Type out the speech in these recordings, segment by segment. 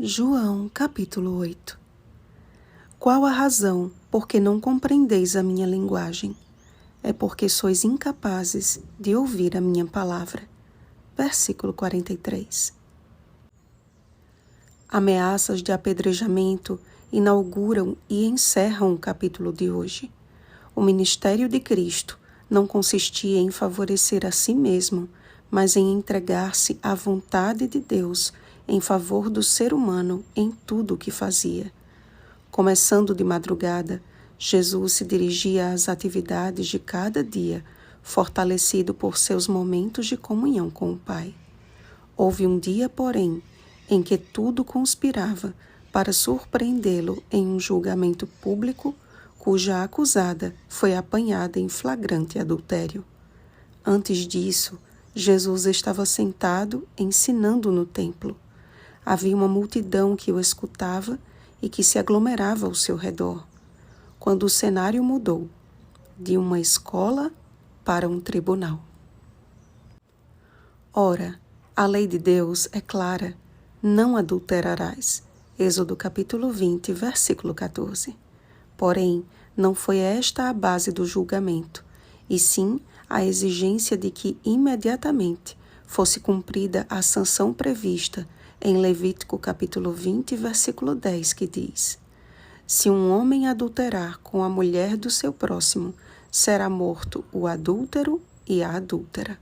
João, capítulo 8. Qual a razão por que não compreendeis a minha linguagem? É porque sois incapazes de ouvir a minha palavra. Versículo 43. Ameaças de apedrejamento inauguram e encerram o capítulo de hoje. O ministério de Cristo não consistia em favorecer a si mesmo, mas em entregar-se à vontade de Deus em favor do ser humano em tudo o que fazia. Começando de madrugada, Jesus se dirigia às atividades de cada dia, fortalecido por seus momentos de comunhão com o Pai. Houve um dia, porém, em que tudo conspirava para surpreendê-lo em um julgamento público, cuja acusada foi apanhada em flagrante adultério. Antes disso, Jesus estava sentado ensinando no templo. Havia uma multidão que o escutava e que se aglomerava ao seu redor. Quando o cenário mudou, de uma escola para um tribunal. Ora, a lei de Deus é clara: não adulterarás. Êxodo capítulo 20, versículo 14. Porém, não foi esta a base do julgamento, e sim a exigência de que imediatamente fosse cumprida a sanção prevista em Levítico capítulo 20, versículo 10, que diz: se um homem adulterar com a mulher do seu próximo, será morto o adúltero e a adúltera.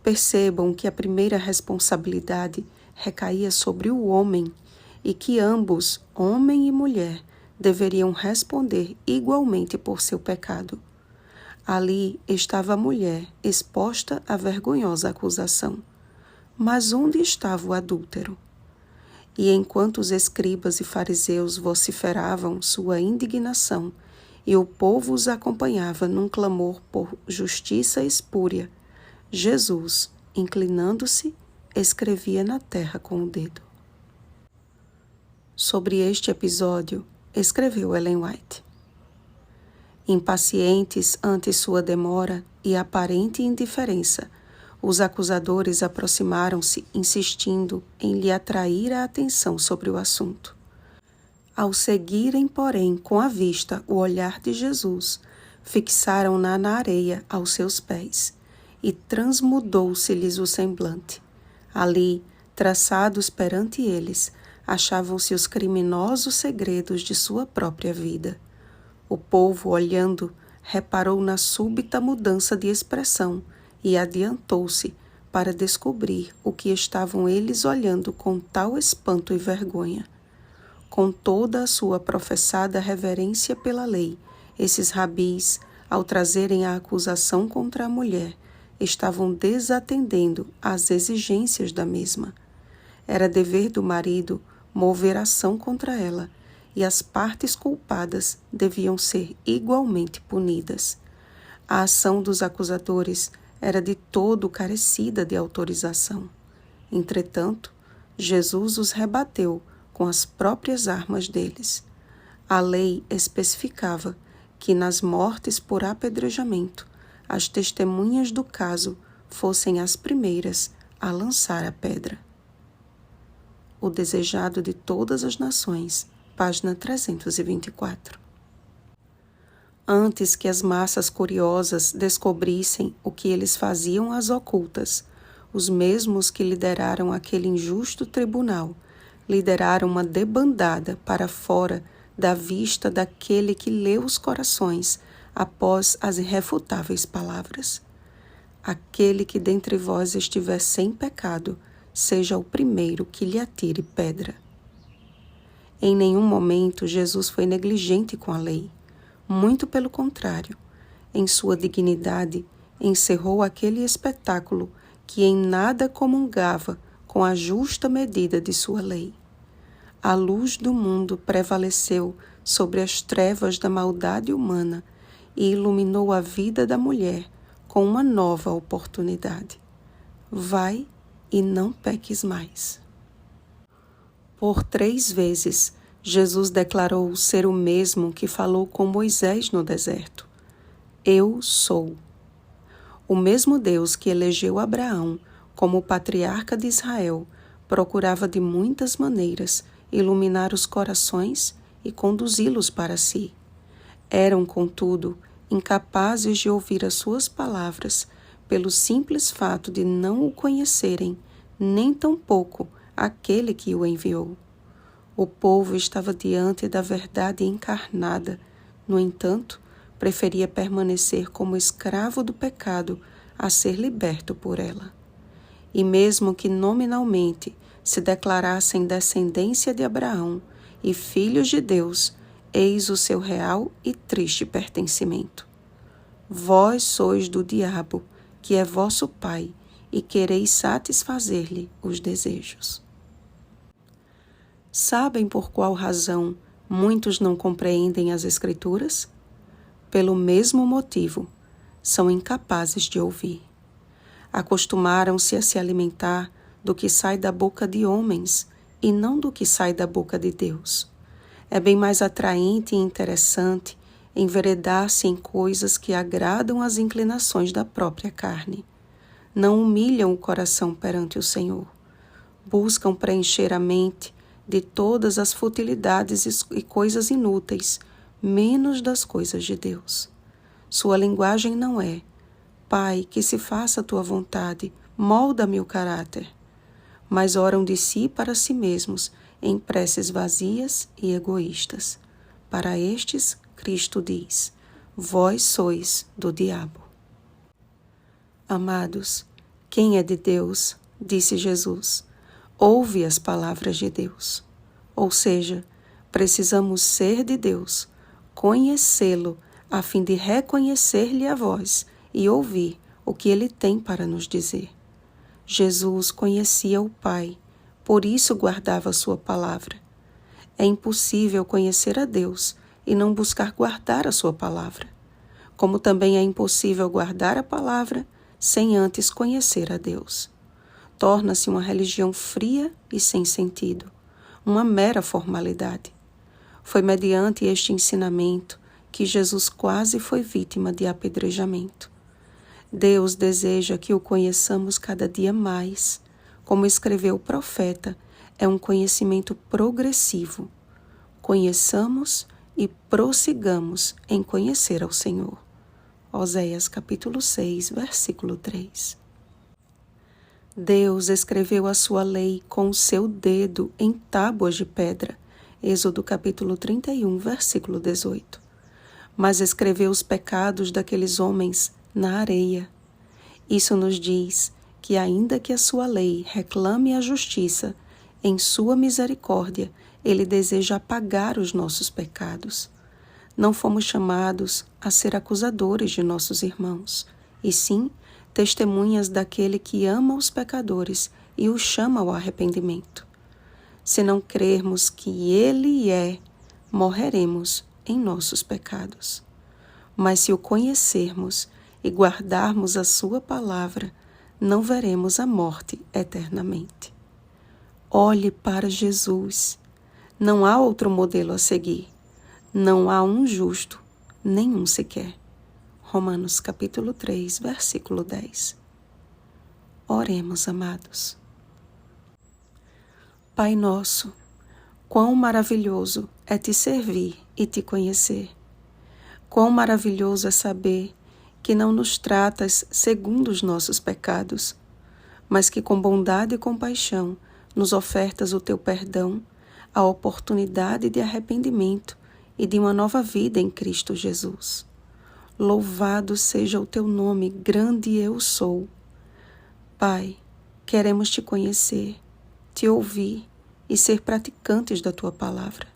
Percebam que a primeira responsabilidade recaía sobre o homem e que ambos, homem e mulher, deveriam responder igualmente por seu pecado. Ali estava a mulher exposta à vergonhosa acusação. Mas onde estava o adúltero? E enquanto os escribas e fariseus vociferavam sua indignação e o povo os acompanhava num clamor por justiça espúria, Jesus, inclinando-se, escrevia na terra com o dedo. Sobre este episódio, escreveu Ellen White: impacientes ante sua demora e aparente indiferença, os acusadores aproximaram-se, insistindo em lhe atrair a atenção sobre o assunto. Ao seguirem, porém, com a vista o olhar de Jesus, fixaram-na na areia aos seus pés, e transmudou-se-lhes o semblante. Ali, traçados perante eles, achavam-se os criminosos segredos de sua própria vida. O povo, olhando, reparou na súbita mudança de expressão e adiantou-se para descobrir o que estavam eles olhando com tal espanto e vergonha. Com toda a sua professada reverência pela lei, esses rabis, ao trazerem a acusação contra a mulher, estavam desatendendo às exigências da mesma. Era dever do marido mover ação contra ela, e as partes culpadas deviam ser igualmente punidas. A ação dos acusadores era de todo carecida de autorização. Entretanto, Jesus os rebateu com as próprias armas deles. A lei especificava que nas mortes por apedrejamento, as testemunhas do caso fossem as primeiras a lançar a pedra. O desejado de todas as nações, página 324. Antes que as massas curiosas descobrissem o que eles faziam às ocultas, os mesmos que lideraram aquele injusto tribunal, lideraram uma debandada para fora da vista daquele que lê os corações após as irrefutáveis palavras. Aquele que dentre vós estiver sem pecado, seja o primeiro que lhe atire pedra. Em nenhum momento Jesus foi negligente com a lei. Muito pelo contrário, em sua dignidade, encerrou aquele espetáculo que em nada comungava com a justa medida de sua lei. A luz do mundo prevaleceu sobre as trevas da maldade humana e iluminou a vida da mulher com uma nova oportunidade. Vai e não peques mais. Por 3 vezes, Jesus declarou ser o mesmo que falou com Moisés no deserto. Eu sou. O mesmo Deus que elegeu Abraão como patriarca de Israel procurava de muitas maneiras iluminar os corações e conduzi-los para si. Eram, contudo, incapazes de ouvir as suas palavras pelo simples fato de não o conhecerem, nem tampouco aquele que o enviou. O povo estava diante da verdade encarnada, no entanto, preferia permanecer como escravo do pecado a ser liberto por ela. E mesmo que nominalmente se declarassem descendência de Abraão e filhos de Deus, eis o seu real e triste pertencimento. Vós sois do diabo, que é vosso pai, e quereis satisfazer-lhe os desejos. Sabem por qual razão muitos não compreendem as Escrituras? Pelo mesmo motivo, são incapazes de ouvir. Acostumaram-se a se alimentar do que sai da boca de homens e não do que sai da boca de Deus. É bem mais atraente e interessante enveredar-se em coisas que agradam às inclinações da própria carne. Não humilham o coração perante o Senhor. Buscam preencher a mente de todas as futilidades e coisas inúteis, menos das coisas de Deus. Sua linguagem não é: Pai, que se faça a tua vontade, molda meu caráter. Mas oram de si para si mesmos, em preces vazias e egoístas. Para estes, Cristo diz: vós sois do diabo. Amados, quem é de Deus, disse Jesus, ouve as palavras de Deus. Ou seja, precisamos ser de Deus, conhecê-lo, a fim de reconhecer-lhe a voz e ouvir o que ele tem para nos dizer. Jesus conhecia o Pai, por isso guardava a sua palavra. É impossível conhecer a Deus e não buscar guardar a sua palavra, como também é impossível guardar a palavra sem antes conhecer a Deus. Torna-se uma religião fria e sem sentido, uma mera formalidade. Foi mediante este ensinamento que Jesus quase foi vítima de apedrejamento. Deus deseja que o conheçamos cada dia mais. Como escreveu o profeta, é um conhecimento progressivo. Conheçamos e prossigamos em conhecer ao Senhor. Oséias capítulo 6, versículo 3. Deus escreveu a sua lei com o seu dedo em tábuas de pedra. Êxodo capítulo 31, versículo 18. Mas escreveu os pecados daqueles homens na areia. Isso nos diz que, ainda que a sua lei reclame a justiça, em sua misericórdia, ele deseja apagar os nossos pecados. Não fomos chamados a ser acusadores de nossos irmãos, e sim testemunhas daquele que ama os pecadores e os chama ao arrependimento. Se não crermos que ele é, morreremos em nossos pecados. Mas se o conhecermos e guardarmos a sua palavra, não veremos a morte eternamente. Olhe para Jesus. Não há outro modelo a seguir. Não há um justo, nenhum sequer. Romanos capítulo 3, versículo 10. Oremos, amados. Pai nosso, quão maravilhoso é te servir e te conhecer. Quão maravilhoso é saber que não nos tratas segundo os nossos pecados, mas que com bondade e compaixão nos ofertas o teu perdão, a oportunidade de arrependimento e de uma nova vida em Cristo Jesus. Louvado seja o teu nome, grande eu sou. Pai, queremos te conhecer, te ouvir e ser praticantes da tua palavra.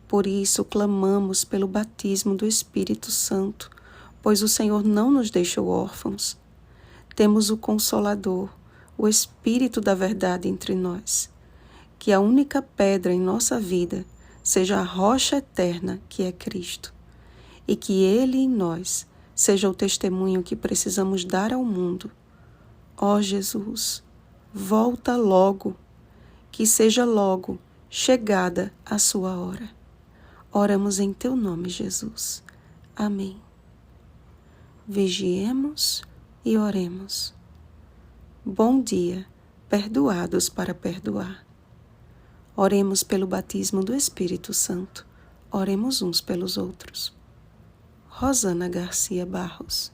Por isso clamamos pelo batismo do Espírito Santo, pois o Senhor não nos deixou órfãos. Temos o Consolador, o Espírito da verdade entre nós. Que a única pedra em nossa vida seja a rocha eterna que é Cristo, e que Ele em nós seja o testemunho que precisamos dar ao mundo. Ó Jesus, volta logo, que seja logo chegada a sua hora. Oramos em teu nome, Jesus. Amém. Vigiemos e oremos. Bom dia, perdoados para perdoar. Oremos pelo batismo do Espírito Santo. Oremos uns pelos outros. Rosana Garcia Barros.